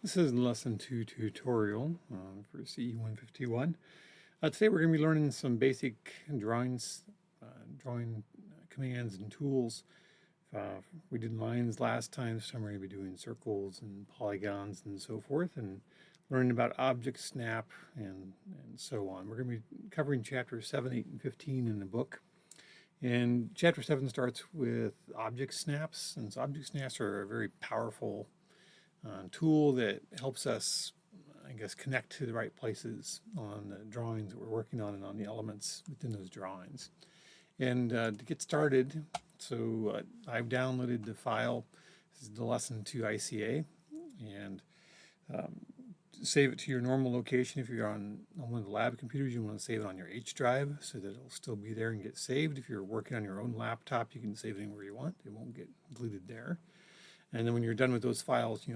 This is lesson 2 tutorial for CE151. Today we're going to be learning some basic drawing commands and tools. We did lines last time, so I'm going to be doing circles and polygons and so forth, and learning about object snap and so on. We're going to be covering chapters 7, 8, and 15 in the book. And chapter 7 starts with object snaps, and so object snaps are a very powerful tool that helps us, I guess, connect to the right places on the drawings that we're working on and on the elements within those drawings. And to get started, I've downloaded the file. This is the lesson 2 ICA, and save it to your normal location. If you're on one of the lab computers, you want to save it on your H drive so that it'll still be there and get saved. If you're working on your own laptop, you can save it anywhere you want. It won't get included there. And then when you're done with those files,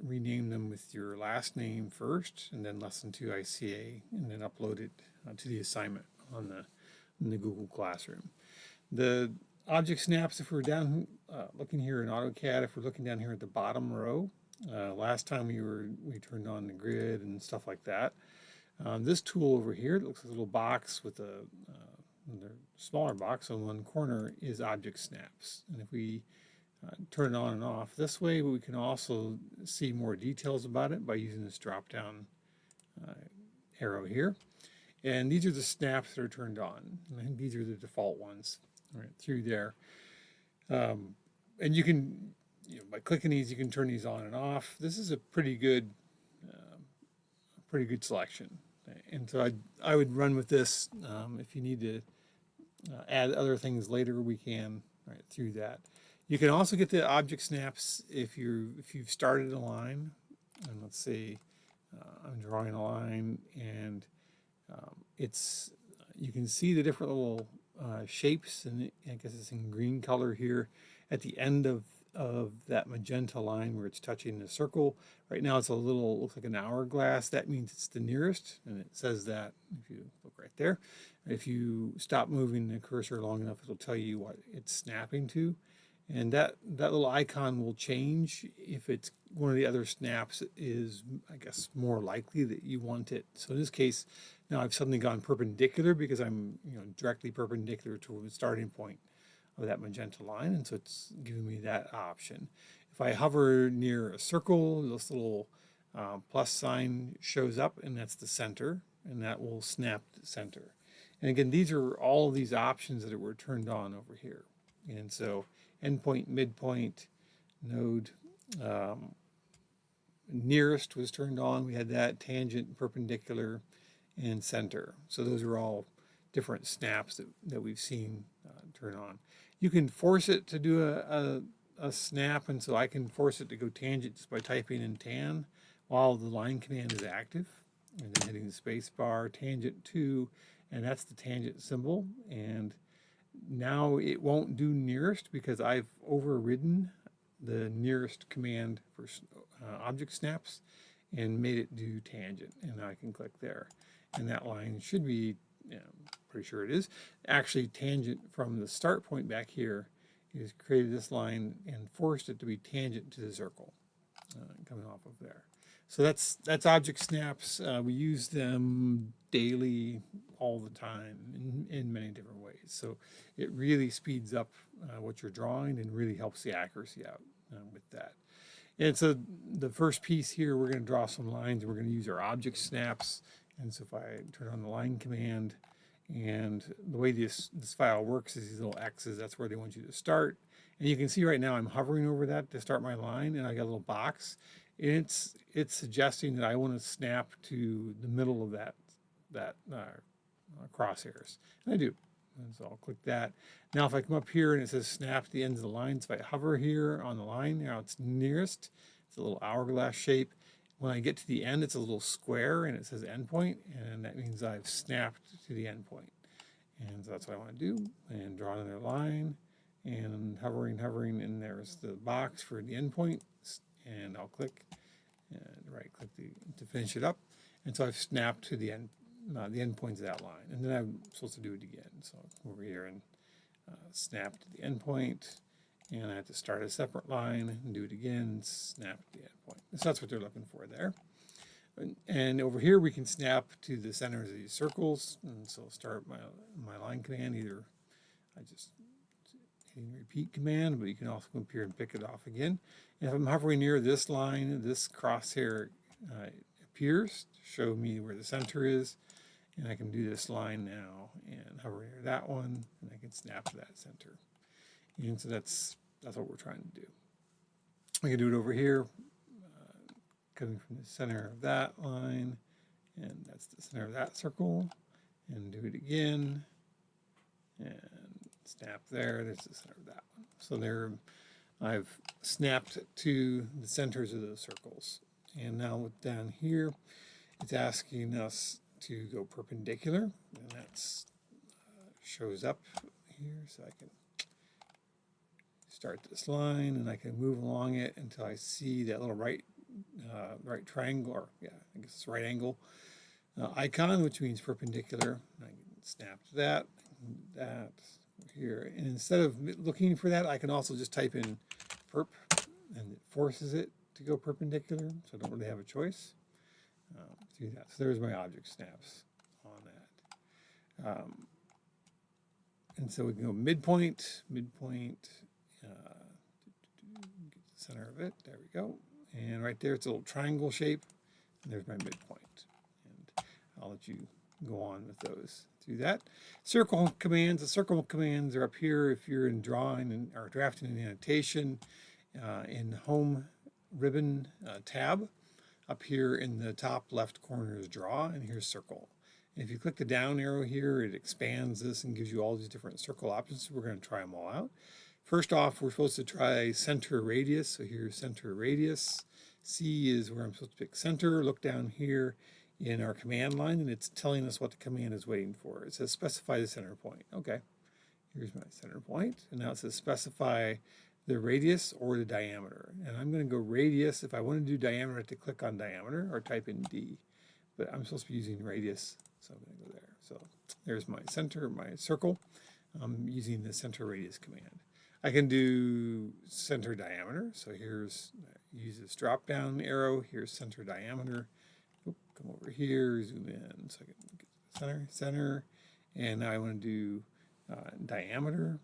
rename them with your last name first, and then lesson 2 ICA, and then upload it to the assignment in the Google Classroom. The object snaps, if we're down looking here in AutoCAD, if we're looking down here at the bottom row, last time we turned on the grid and stuff like that. This tool over here, it looks like a little box with a smaller box on one corner, is object snaps. And if we turn it on and off this way, we can also see more details about it by using this drop down arrow here. And these are the snaps that are turned on. And I think these are the default ones right through there. And you can, by clicking these, you can turn these on and off. This is a pretty good selection. And so I would run with this. If you need to add other things later, we can right through that. You can also get the object snaps if you've started a line, and let's say I'm drawing a line, and you can see the different little shapes, and I guess it's in green color here at the end of that magenta line where it's touching the circle. Right now it's looks like an hourglass. That means it's the nearest, and it says that if you look right there. If you stop moving the cursor long enough, it'll tell you what it's snapping to. And that little icon will change if it's one of the other snaps is, I guess, more likely that you want it. So in this case, now I've suddenly gone perpendicular because I'm directly perpendicular to the starting point of that magenta line, and so it's giving me that option. If I hover near a circle, this little plus sign shows up, and that's the center, and that will snap the center. And again, these are all of these options that were turned on over here. And so endpoint, midpoint, node, nearest was turned on. We had that, tangent, perpendicular, and center. So those are all different snaps that we've seen turn on. You can force it to do a snap, and so I can force it to go tangent just by typing in tan while the line command is active, and then hitting the space bar, tangent to, and that's the tangent symbol. And now it won't do nearest because I've overridden the nearest command for object snaps and made it do tangent, and now I can click there, and that line should be, pretty sure it is, actually tangent from the start point back here. Is created this line and forced it to be tangent to the circle coming off of there. So that's object snaps. We use them daily, all the time, in many different ways. So it really speeds up what you're drawing and really helps the accuracy out with that. And so the first piece here, we're going to draw some lines. We're going to use our object snaps. And so if I turn on the line command, and the way this file works is these little X's, that's where they want you to start. And you can see right now I'm hovering over that to start my line, and I got a little box. And it's suggesting that I want to snap to the middle of that crosshairs. And I do. And so I'll click that. Now if I come up here and it says snap to the ends of the line, so if I hover here on the line, now it's nearest. It's a little hourglass shape. When I get to the end, it's a little square and it says endpoint, and that means I've snapped to the endpoint. And so that's what I want to do, and draw another line, and hovering, and there's the box for the endpoint, and I'll click and right click to finish it up. And so I've snapped to the endpoints of that line, and then I'm supposed to do it again. So I'll come over here and snap to the endpoint, and I have to start a separate line and do it again, snap to the endpoint. So that's what they're looking for there. And over here we can snap to the centers of these circles. And so I'll start my line command, either I just hitting repeat command, but you can also come up here and pick it off again. And if I'm hovering near this line, this crosshair appears to show me where the center is. And I can do this line now and hover near that one, and I can snap to that center. And so that's what we're trying to do. I can do it over here, coming from the center of that line, and that's the center of that circle, and do it again, and snap there, there's the center of that one. So there, I've snapped to the centers of those circles. And now down here, it's asking us to go perpendicular, and that's shows up here, so I can start this line, and I can move along it until I see that little right triangle, or yeah, I guess it's right angle icon, which means perpendicular. I can snap to that here, and instead of looking for that, I can also just type in perp, and it forces it to go perpendicular, so I don't really have a choice to do that. So there's my object snaps on that. And so we can go midpoint, get the center of it, there we go. And right there, it's a little triangle shape, and there's my midpoint. And I'll let you go on with those. Do that. Circle commands, the circle commands are up here if you're in drawing or drafting an annotation in the home ribbon tab. Up here in the top left corner is draw, and here's circle. And if you click the down arrow here, it expands this and gives you all these different circle options. So we're going to try them all out. First off, we're supposed to try center radius. So here's center radius. C is where I'm supposed to pick center. Look down here in our command line, and it's telling us what the command is waiting for. It says specify the center point. Okay, here's my center point. And now it says specify the radius or the diameter. And I'm going to go radius. If I want to do diameter, I have to click on diameter or type in D. But I'm supposed to be using radius, so I'm going to go there. So there's my center, my circle. I'm using the center radius command. I can do center diameter. So here's, use this drop down arrow. Here's center diameter. Oop, come over here, zoom in so I can get the center. And now I want to do diameter.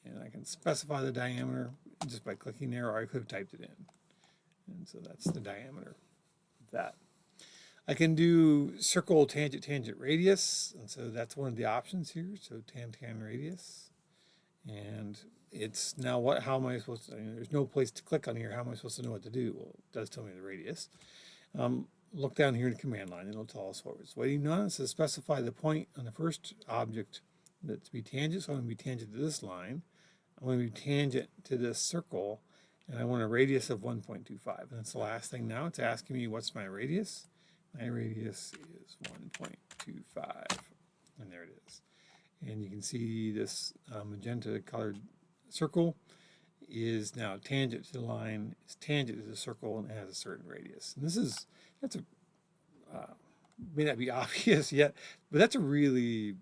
And I can specify the diameter just by clicking there, or I could have typed it in. And so that's the diameter of that. I can do circle, tangent, tangent, radius. And so that's one of the options here. So tan radius. And it's now how am I supposed to, there's no place to click on here. How am I supposed to know what to do? Well, it does tell me the radius. Look down here in the command line, and it'll tell us what it's waiting on. It says specify the point on the first object that's to be tangent. So I'm going to be tangent to this line. I'm going to be tangent to this circle, and I want a radius of 1.25. And that's the last thing now. It's asking me what's my radius. My radius is 1.25, and there it is. And you can see this magenta colored circle is now tangent to the line, it's tangent to the circle, and it has a certain radius. And that's a may not be obvious yet, but that's a really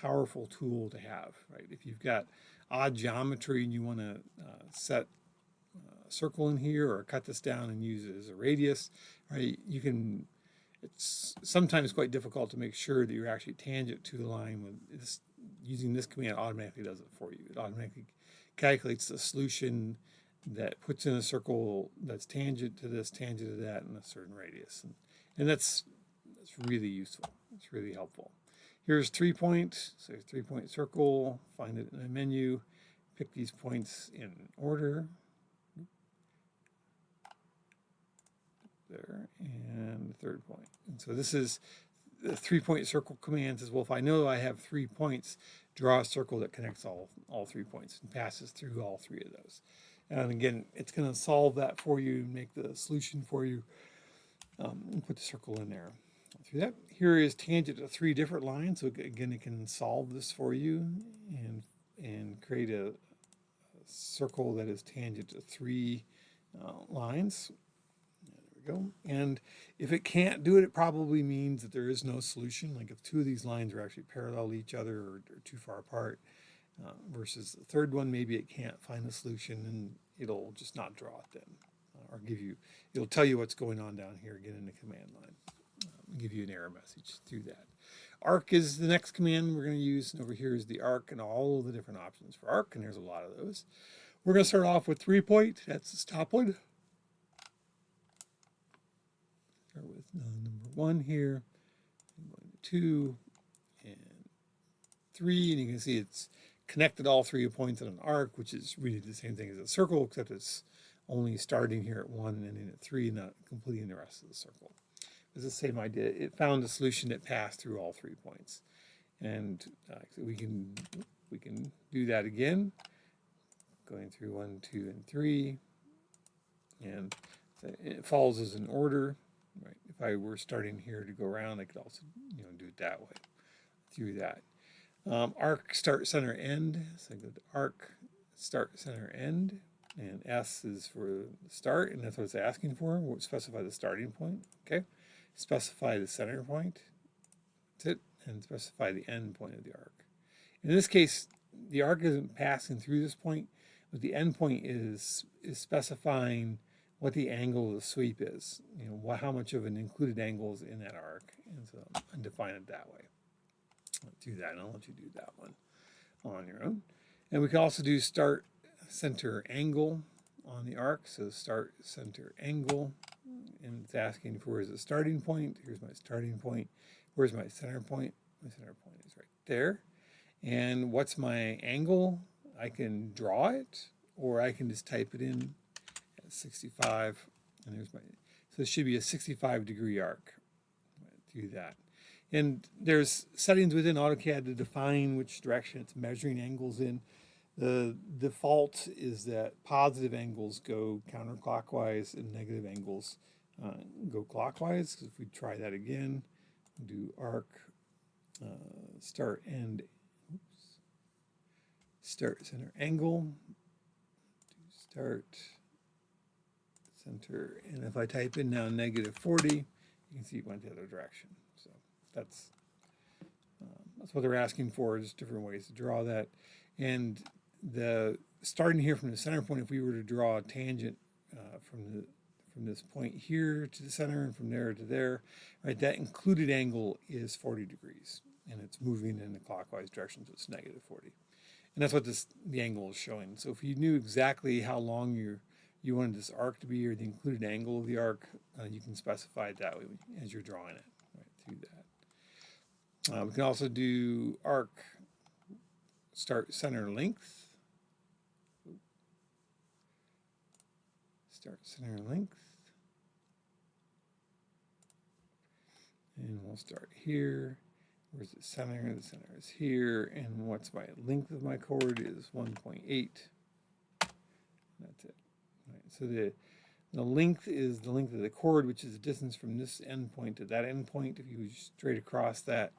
powerful tool to have, right? If you've got odd geometry and you want to set a circle in here or cut this down and use it as a radius, right? You can. It's sometimes quite difficult to make sure that you're actually tangent to the line with this. Using this command automatically does it for you. It automatically calculates the solution that puts in a circle that's tangent to this, tangent to that, and a certain radius. And that's really useful. It's really helpful. Here's 3-point, so 3-point circle, find it in the menu, pick these points in order. There, and the third point. And so this is the 3-point circle command says, well, if I know I have 3 points, draw a circle that connects all 3 points and passes through all 3 of those. And again, it's going to solve that for you, make the solution for you, and put the circle in there. Through that, here is tangent to 3 different lines. So again, it can solve this for you and create a circle that is tangent to 3 lines. Go. And if it can't do it, it probably means that there is no solution. Like if 2 of these lines are actually parallel to each other or too far apart, versus the third one, maybe it can't find a solution, it'll just not draw it then, or it'll tell you what's going on down here again in the command line, give you an error message through that. Arc is the next command we're going to use, and over here is the arc and all the different options for arc, and there's a lot of those. We're going to start off with 3-point. That's the stop one. Start with number 1 here. I'm going to 2 and 3, and you can see it's connected all 3 points in an arc, which is really the same thing as a circle, except it's only starting here at 1 and ending at 3, not completing the rest of the circle. It's the same idea. It found a solution that passed through all 3 points, and so we can do that again, going through 1, 2, and 3, and it follows as an order. Right? If I were starting here to go around, I could also do it that way through that. Arc, start, center, end. So I go to arc, start, center, end, and S is for the start, and that's what it's asking for. We'll specify the starting point. Okay. Specify the center point. That's it, and specify the end point of the arc. In this case, the arc isn't passing through this point, but the end point is specifying what the angle of the sweep is. How much of an included angle is in that arc, and so I define it that way. I'll do that, and I'll let you do that one on your own. And we can also do start, center, angle on the arc. So start, center, angle, and it's asking for where's the starting point. Here's my starting point. Where's my center point? My center point is right there. And what's my angle? I can draw it, or I can just type it in at 65, and there's my, so this should be a 65-degree arc. Do that. And there's settings within AutoCAD to define which direction it's measuring angles in. The default is that positive angles go counterclockwise and negative angles go clockwise. If we try that again, we'll do arc, start, end, start, center, angle, start, center, and if I type in now -40, you can see it went the other direction. So that's what they're asking for, just different ways to draw that. And the starting here from the center point, if we were to draw a tangent from this point here to the center and from there to there, right, that included angle is 40 degrees, and it's moving in the clockwise direction, so it's -40. And that's what the angle is showing. So if you knew exactly how long you wanted this arc to be, or the included angle of the arc, you can specify it that way as you're drawing it, right, through that. We can also do arc, start, center, length. Start, center, length. And we'll start here. Where's the center? The center is here. And what's my length of my chord is 1.8. That's it. Right. So the length is the length of the chord, which is the distance from this endpoint to that endpoint. If you go straight across that,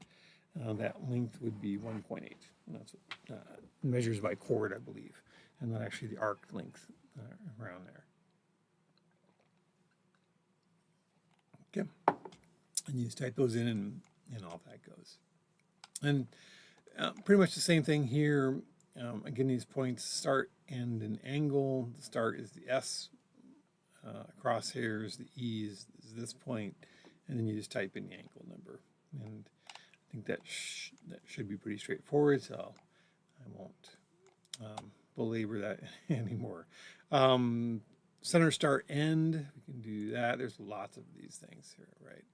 that length would be 1.8. And that's what measures by chord, I believe, and not actually the arc length around there. Okay. And you just type those in, and all that goes. And pretty much the same thing here. Again, these points, start, end, and angle. The start is the S, crosshairs, the E is this point, and then you just type in the angle number. And I think that should be pretty straightforward, so I won't belabor that anymore. Center, start, end, we can do that. There's lots of these things here, right?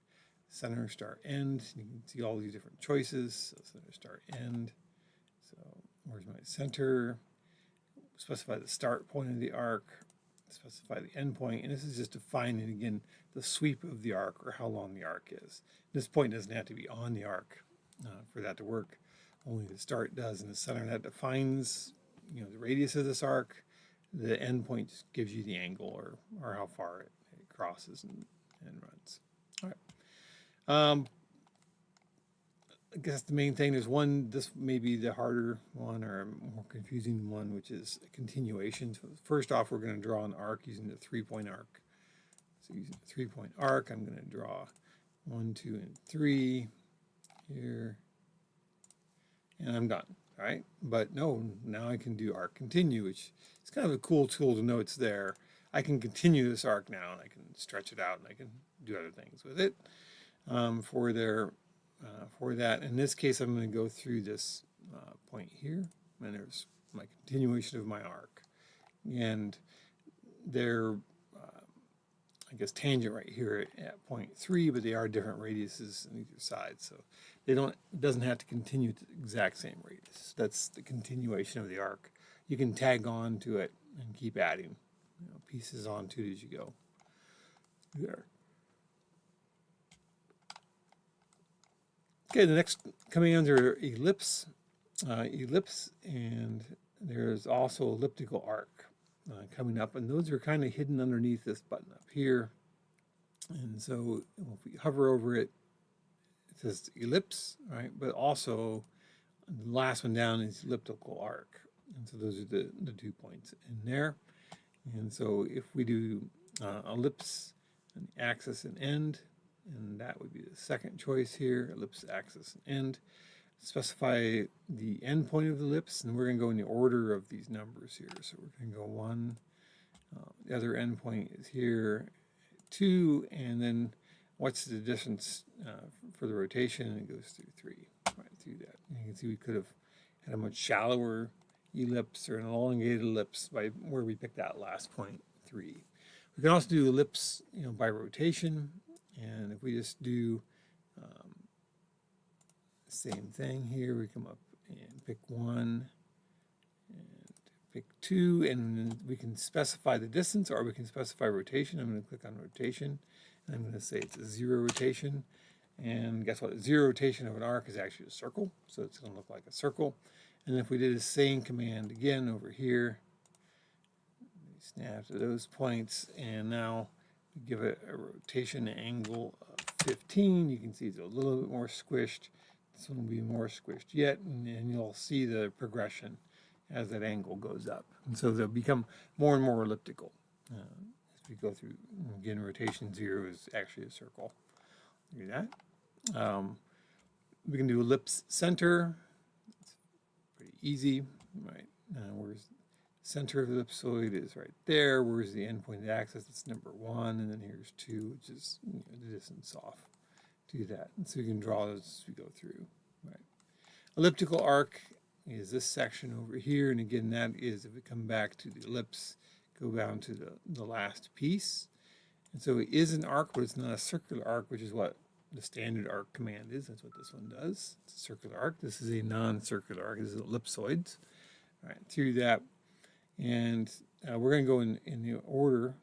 Center, start, end. You can see all these different choices. So center, start, end. So where's my center? Specify the start point of the arc. Specify the end point. And this is just defining, again, the sweep of the arc, or how long the arc is. This point doesn't have to be on the arc for that to work. Only the start does, and the center, that defines the radius of this arc. The end point just gives you the angle, or how far it crosses and runs. All right. I guess the main thing is this may be the harder one, or more confusing one, which is a continuation. So first off, we're going to draw an arc using the 3-point arc. So using the 3-point arc, I'm going to draw 1, 2, and 3 here, and I'm done. right? But no, now I can do arc continue, which is kind of a cool tool to know it's there. I can continue this arc now, and I can stretch it out, and I can do other things with it. For that, in this case, I'm going to go through this point here, and there's my continuation of my arc, and they're I guess tangent right here at point 3, but they are different radiuses on either side, so they don't, it doesn't have to continue at the exact same radius. That's the continuation of the arc. You can tag on to it and keep adding, pieces onto it as you go. There. Okay, the next commands are ellipse, and there's also elliptical arc coming up, and those are kind of hidden underneath this button up here. And so if we hover over it, it says ellipse, right? But also the last one down is elliptical arc. And so those are the 2 points in there. And so if we do ellipse and axis and end, and that would be the second choice here, ellipse, axis, and end. Specify the end point of the ellipse, and we're going to go in the order of these numbers here. So we're going to go 1, the other end point is here, 2, and then what's the distance for the rotation, and it goes through 3, right through that. And you can see we could have had a much shallower ellipse or an elongated ellipse by where we picked that last point, 3. We can also do ellipse, by rotation, and if we just do same thing here, we come up and pick 1 and pick 2, and then we can specify the distance or we can specify rotation. I'm going to click on rotation, and I'm going to say it's a 0 rotation, and guess what? 0 rotation of an arc is actually a circle, so it's going to look like a circle. And if we did the same command again over here, snap to those points, and now we give it a rotation angle of 15. You can see it's a little bit more squished. This one will be more squished yet, and you'll see the progression as that angle goes up. And so they'll become more and more elliptical. As we go through, again, rotation 0 is actually a circle. Do that. We can do ellipse center. It's pretty easy, right? Where's the center of the ellipsoid is right there. Where's the end point of the axis? It's number 1, and then here's 2, which is the distance off. Do that, and so you can draw those as we go through. Right. Elliptical arc is this section over here, and again, that is if we come back to the ellipse, go down to the last piece, and so it is an arc, but it's not a circular arc, which is what the standard arc command is. That's what this one does. It's a circular arc. This is a non-circular arc. This is ellipsoids. All right, through that, and we're going to go in the order,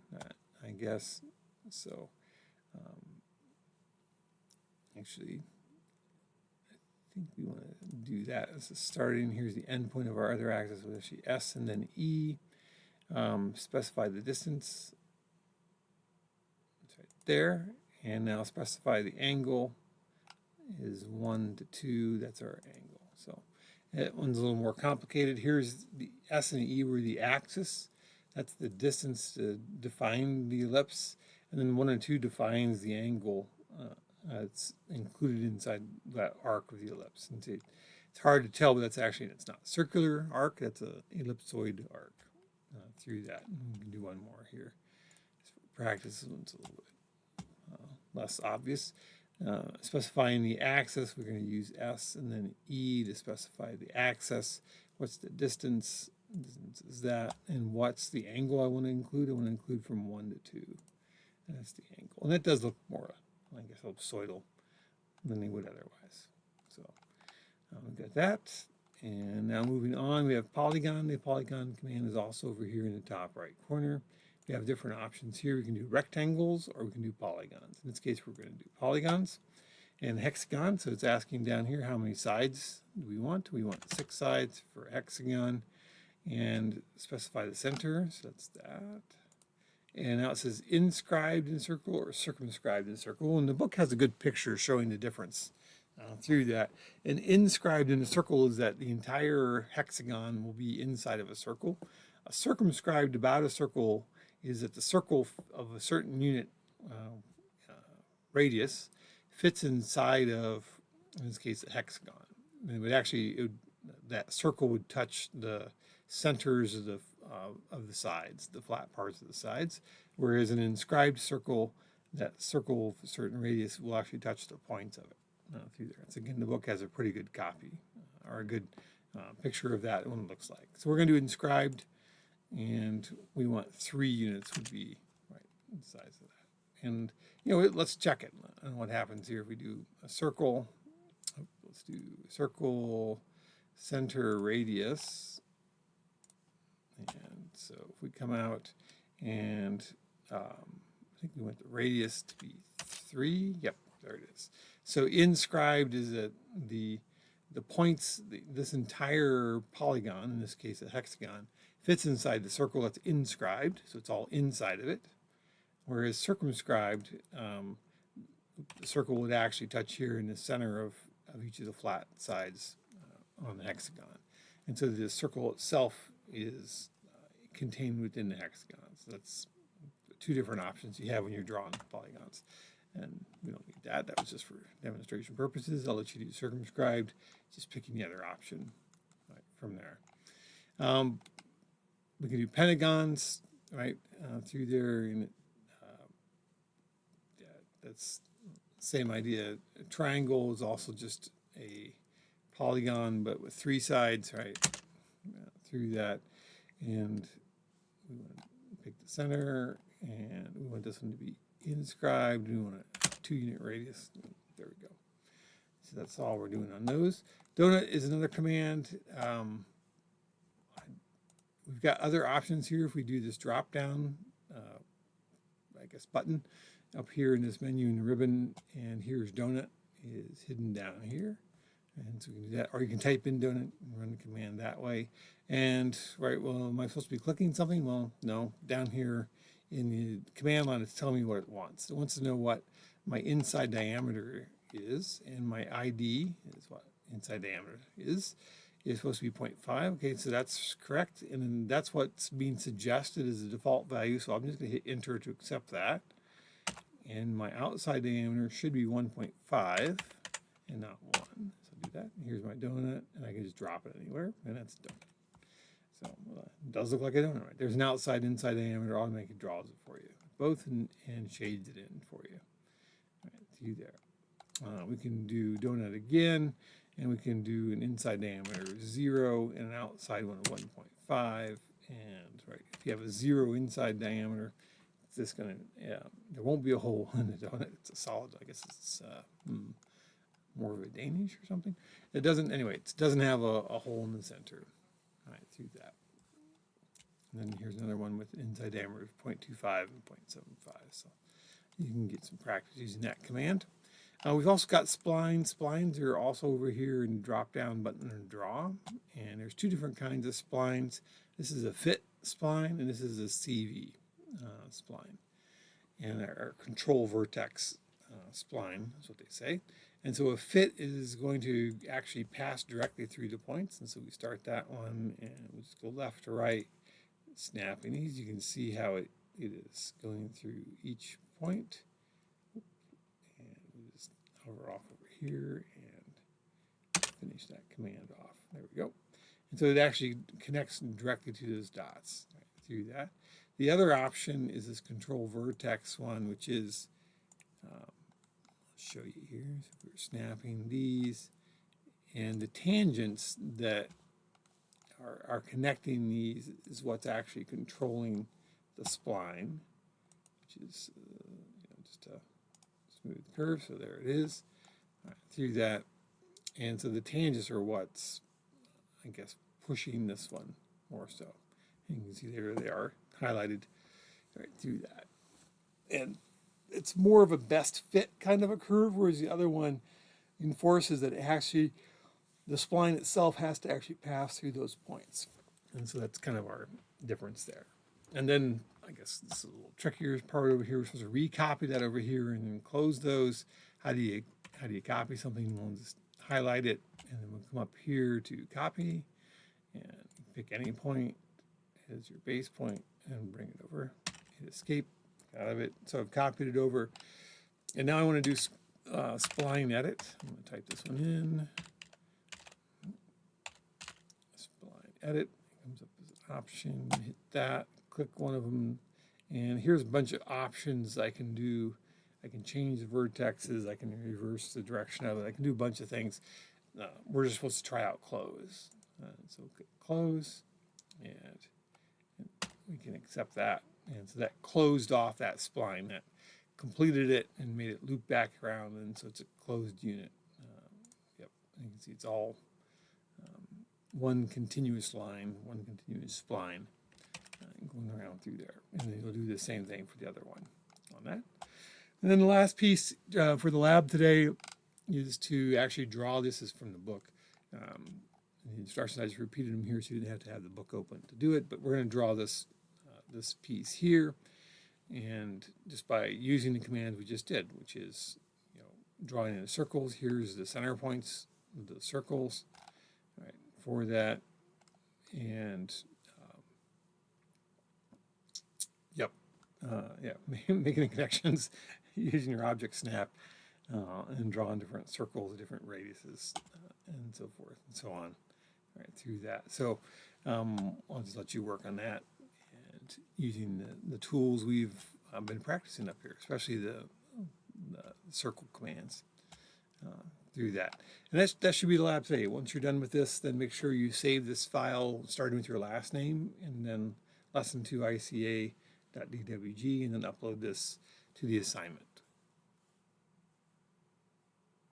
I guess. So. Actually, I think we want to do that as a starting. Here's the end point of our other axis with actually S and then E. Specify the distance. It's right there. And now specify the angle is 1 to 2. That's our angle. So that one's a little more complicated. Here's the S and E were the axis. That's the distance to define the ellipse. And then 1 and 2 defines the angle. It's included inside that arc of the ellipse. And it's hard to tell, but it's not a circular arc, that's an ellipsoid arc through that. And we can do one more here. Just for practice, it's a little bit less obvious. Specifying the axis, we're going to use S and then E to specify the axis. What's the distance? Distance is that. And what's the angle I want to include? I want to include from 1 to 2. That's the angle. And that does look more, I guess, ellipsoidal than they would otherwise. So we've got that. And now moving on, we have polygon. The polygon command is also over here in the top right corner. We have different options here. We can do rectangles or we can do polygons. In this case, we're going to do polygons and hexagon. So it's asking down here how many sides do we want. We want 6 sides for hexagon and specify the center. So that's that. And now it says inscribed in circle or circumscribed in circle. And the book has a good picture showing the difference through that. And inscribed in a circle is that the entire hexagon will be inside of a circle. Circumscribed about a circle is that the circle of a certain unit radius fits inside of, in this case, a hexagon. And it would that circle would touch the centers of the sides, the flat parts of the sides, whereas an inscribed circle, that circle of a certain radius will actually touch the points of it through there. So again, the book has a pretty good copy or a good picture of that, what it looks like. So we're going to do inscribed, and we want 3 units would be right the size of that. And let's check it on what happens here if we do a circle. Let's do circle center radius. And so if we come out and I think we want the radius to be 3. Yep, there it is. So inscribed is that the points, this entire polygon, in this case a hexagon, fits inside the circle that's inscribed, so it's all inside of it. Whereas circumscribed, the circle would actually touch here in the center of each of the flat sides on the hexagon. And so the circle itself is contained within the hexagon. So that's 2 different options you have when you're drawing polygons. And we don't need that. That was just for demonstration purposes. I'll let you do circumscribed, just picking the other option right from there. We can do pentagons right through there, and yeah, that's same idea. A triangle is also just a polygon, but with 3 sides, right, through that. And we want to pick the center, and we want this one to be inscribed. We want a 2-unit radius. There we go. So that's all we're doing on those. Donut is another command. We've got other options here if we do this drop down, I guess, button up here in this menu in the ribbon, and here's donut is hidden down here. And so we can do that, or you can type in donut and run the command that way. And right, well, am I supposed to be clicking something? Well, no, down here in the command line, it's telling me what it wants. It wants to know what my inside diameter is, and my ID is what inside diameter is supposed to be 0.5. Okay, so that's correct, and then that's what's being suggested as the default value. So I'm just going to hit enter to accept that. And my outside diameter should be 1.5 and not 1. So do that. Here's my donut, and I can just drop it anywhere, and that's done. So it does look like a donut, right? There's an outside, inside diameter, automatically draws it for you, both, and shades it in for you. All right, through there. We can do donut again, and we can do an inside diameter of 0 and an outside one of 1.5. And right, if you have a 0 inside diameter, it's just going to, there won't be a hole in the donut. It's a solid, I guess it's more of a Danish or something. It doesn't, anyway, it doesn't have a hole in the center. All right, through that. And then here's another one with inside diameter of 0.25 and 0.75. So you can get some practice using that command. We've also got splines. Splines are also over here in the drop-down button and draw. And there's 2 different kinds of splines. This is a fit spline, and this is a CV spline. And our control vertex spline is what they say. And so a fit is going to actually pass directly through the points. And so we start that one, and we'll just go left to right, snapping these. You can see how it is going through each point. And we'll just hover off over here and finish that command off. There we go. And so it actually connects directly to those dots right, through that. The other option is this control vertex one, which is, I'll show you here. So we're snapping these, and the tangents that are connecting these is what's actually controlling the spline, which is just a smooth curve. So there it is. All right, through that, and so the tangents are what's, I guess, pushing this one more so. And you can see there they are highlighted right through that, and it's more of a best fit kind of a curve, whereas the other one enforces that it actually, the spline itself has to actually pass through those points. And so that's kind of our difference there. And then I guess this is a little trickier part over here. We're supposed to recopy that over here and then close those. How do you copy something? We'll just highlight it, and then we'll come up here to copy and pick any point as your base point and bring it over. Hit escape out of it. So I've copied it over, and now I want to do spline edit. I'm going to type this one in. edit, it comes up as an option, hit that, click one of them, and here's a bunch of options I can do. I can change the vertexes, I can reverse the direction of it, I can do a bunch of things. We're just supposed to try out close. So click close, and we can accept that. And so that closed off that spline, that completed it and made it loop back around, and so it's a closed unit. Yep, you can see it's all one continuous line, one continuous spline going around through there. And then you'll do the same thing for the other one on that. And then the last piece for the lab today is to actually draw. This is from the book. The instructions, I just repeated them here so you didn't have to have the book open to do it, but we're going to draw this this piece here, and just by using the commands we just did, which is, you know, drawing in the circles. Here's the center points of the circles, right, for that, and yep, yeah, making the connections using your object snap and drawing different circles, different radiuses, and so forth and so on, right, through that. So I'll just let you work on that and using the tools we've been practicing up here, especially the circle commands through that. And that should be the lab today. Once you're done with this, then make sure you save this file starting with your last name and then lesson2ica.dwg, and then upload this to the assignment.